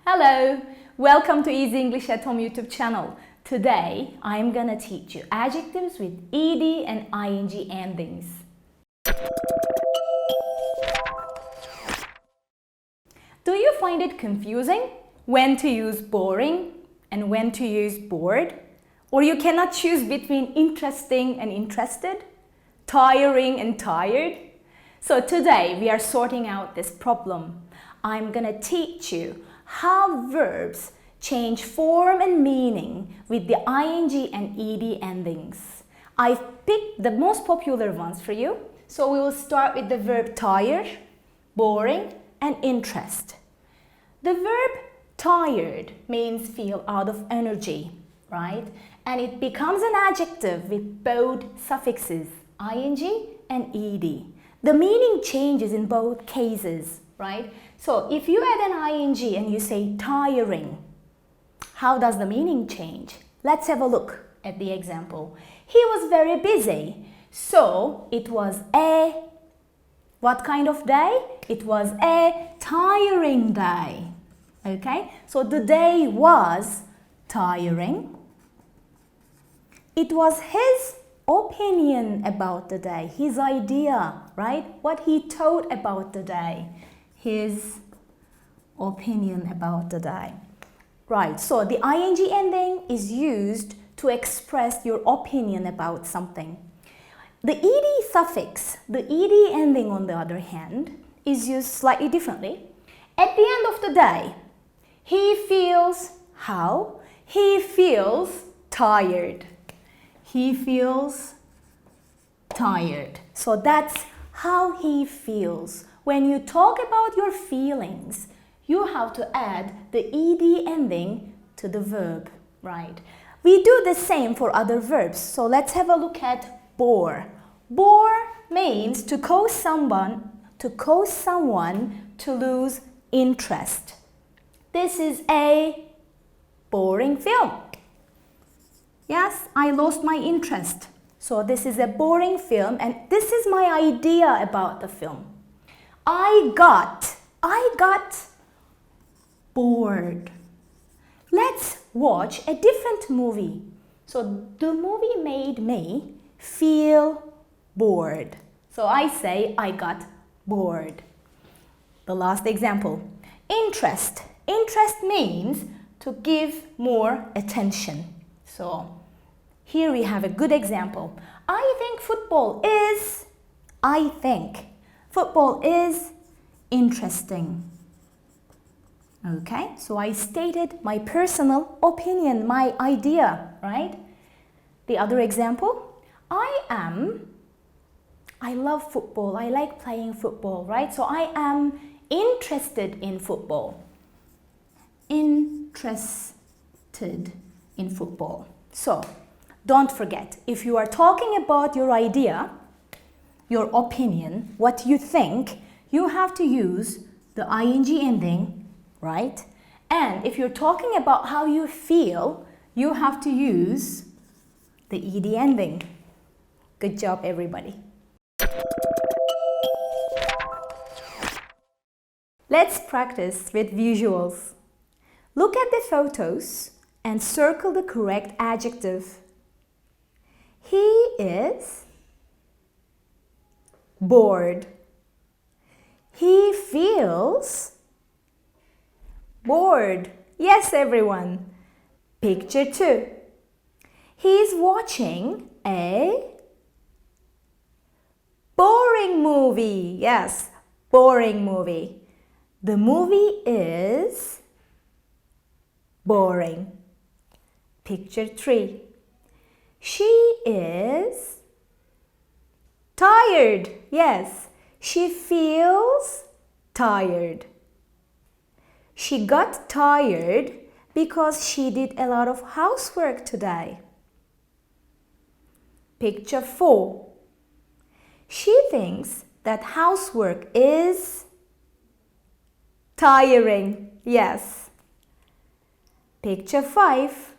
Hello, welcome to Easy English at Home YouTube channel. Today, I'm gonna teach you adjectives with ed and ing endings. Do you find it confusing when to use boring and when to use bored? Or you cannot choose between interesting and interested, tiring and tired? So today, we are sorting out this problem. I'm gonna teach you how verbs change form and meaning with the ing and ed endings. I've picked the most popular ones for you. So we will start with the verb tire, boring, and interest. The verb tired means feel out of energy, right? And it becomes an adjective with both suffixes, ing and ed. The meaning changes in both cases, right? So if you add an ing and you say tiring, how does the meaning change? Let's have a look at the example. He was very busy. So it was what kind of day? It was a tiring day. Okay? So the day was tiring. It was his opinion about the day, his idea, right? What he thought about the day. His opinion about the day. Right, so the ing ending is used to express your opinion about something. The ed suffix, the ed ending on the other hand, is used slightly differently. At the end of the day, he feels how? He feels tired. He feels tired. So that's how he feels. When you talk about your feelings, you have to add the ed ending to the verb, right? We do the same for other verbs. So let's have a look at bore. Bore means to cause someone to lose interest. This is a boring film. Yes, I lost my interest. So this is a boring film and this is my idea about the film. I got bored. Let's watch a different movie. So the movie made me feel bored. So I say I got bored. The last example. Interest. Interest means to give more attention. So here we have a good example. I think football is interesting. Okay, so I stated my personal opinion, my idea, right? The other example, I love football, I like playing football, right? So I am interested in football. Interested in football. So, don't forget, if you are talking about your idea, your opinion, what you think, you have to use the ing ending, right? And if you're talking about how you feel, you have to use the ed ending. Good job, everybody. Let's practice with visuals. Look at the photos and circle the correct adjective. He is bored. He feels bored. Yes, everyone. Picture 2. He is watching a boring movie. Yes, boring movie. The movie is boring. Picture 3. She is tired. Yes, she feels tired. She got tired because she did a lot of housework today. Picture 4. She thinks that housework is tiring. Yes. Picture 5.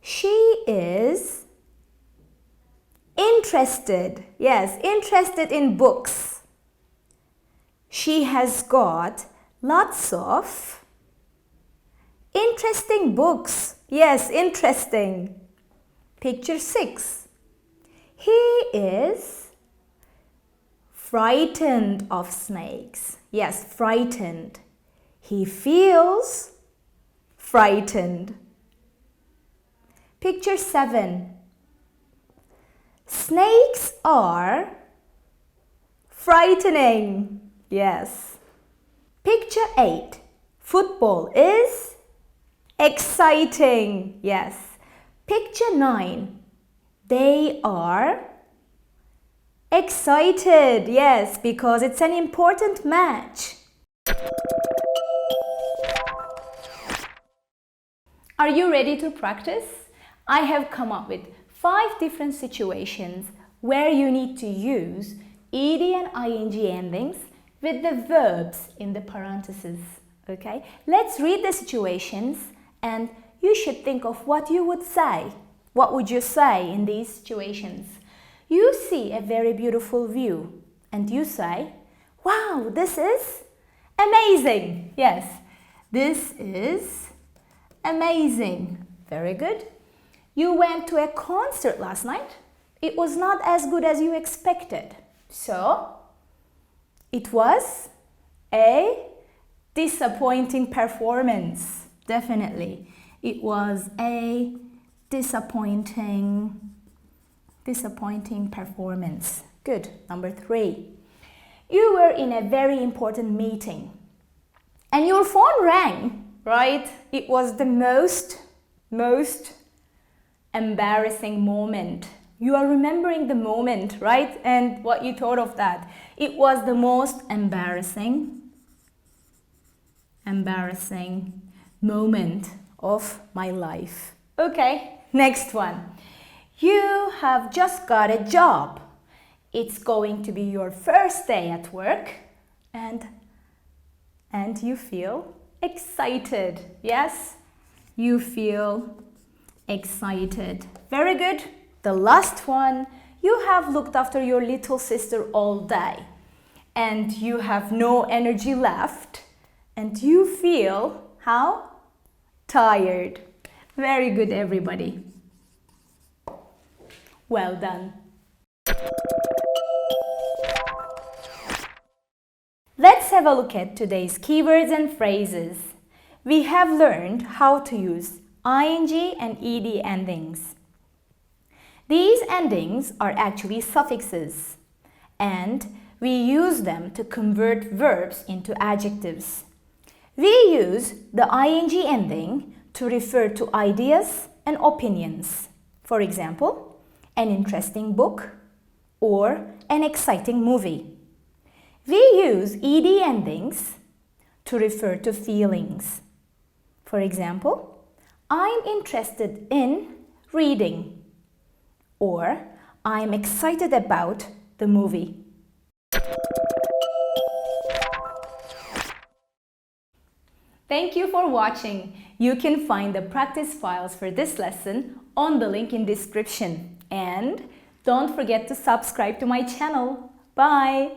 She is interested. Yes, interested in books. She has got lots of Interesting books. Yes, interesting. Picture 6. He is frightened of snakes. Yes, frightened. He feels frightened. Picture 7. Snakes are frightening. Yes. Picture 8. Football is exciting. Yes. Picture 9. They are excited. Yes, because it's an important match. Are you ready to practice? I have come up with 5 different situations where you need to use ed and ing endings with the verbs in the parentheses. Okay? Let's read the situations and you should think of what you would say. What would you say in these situations? You see a very beautiful view and you say, wow, this is amazing. Yes, this is amazing. Very good. You went to a concert last night. It was not as good as you expected. So, it was a disappointing performance. Definitely. It was a disappointing performance. Good. Number 3. You were in a very important meeting and your phone rang, right? It was the most embarrassing moment. You are remembering the moment, right? And what you thought of that. It was the most embarrassing moment of my life. Okay, next one. You have just got a job. It's going to be your first day at work and you feel excited. Yes, you feel excited. Very good. The last one. You have looked after your little sister all day and you have no energy left and you feel how? Tired. Very good, everybody. Well done. Let's have a look at today's keywords and phrases. We have learned how to use ing and ed endings. These endings are actually suffixes and we use them to convert verbs into adjectives. We use the ing ending to refer to ideas and opinions. For example, an interesting book or an exciting movie. We use ed endings to refer to feelings. For example, I'm interested in reading or I'm excited about the movie. Thank you for watching. You can find the practice files for this lesson on the link in description. And don't forget to subscribe to my channel. Bye!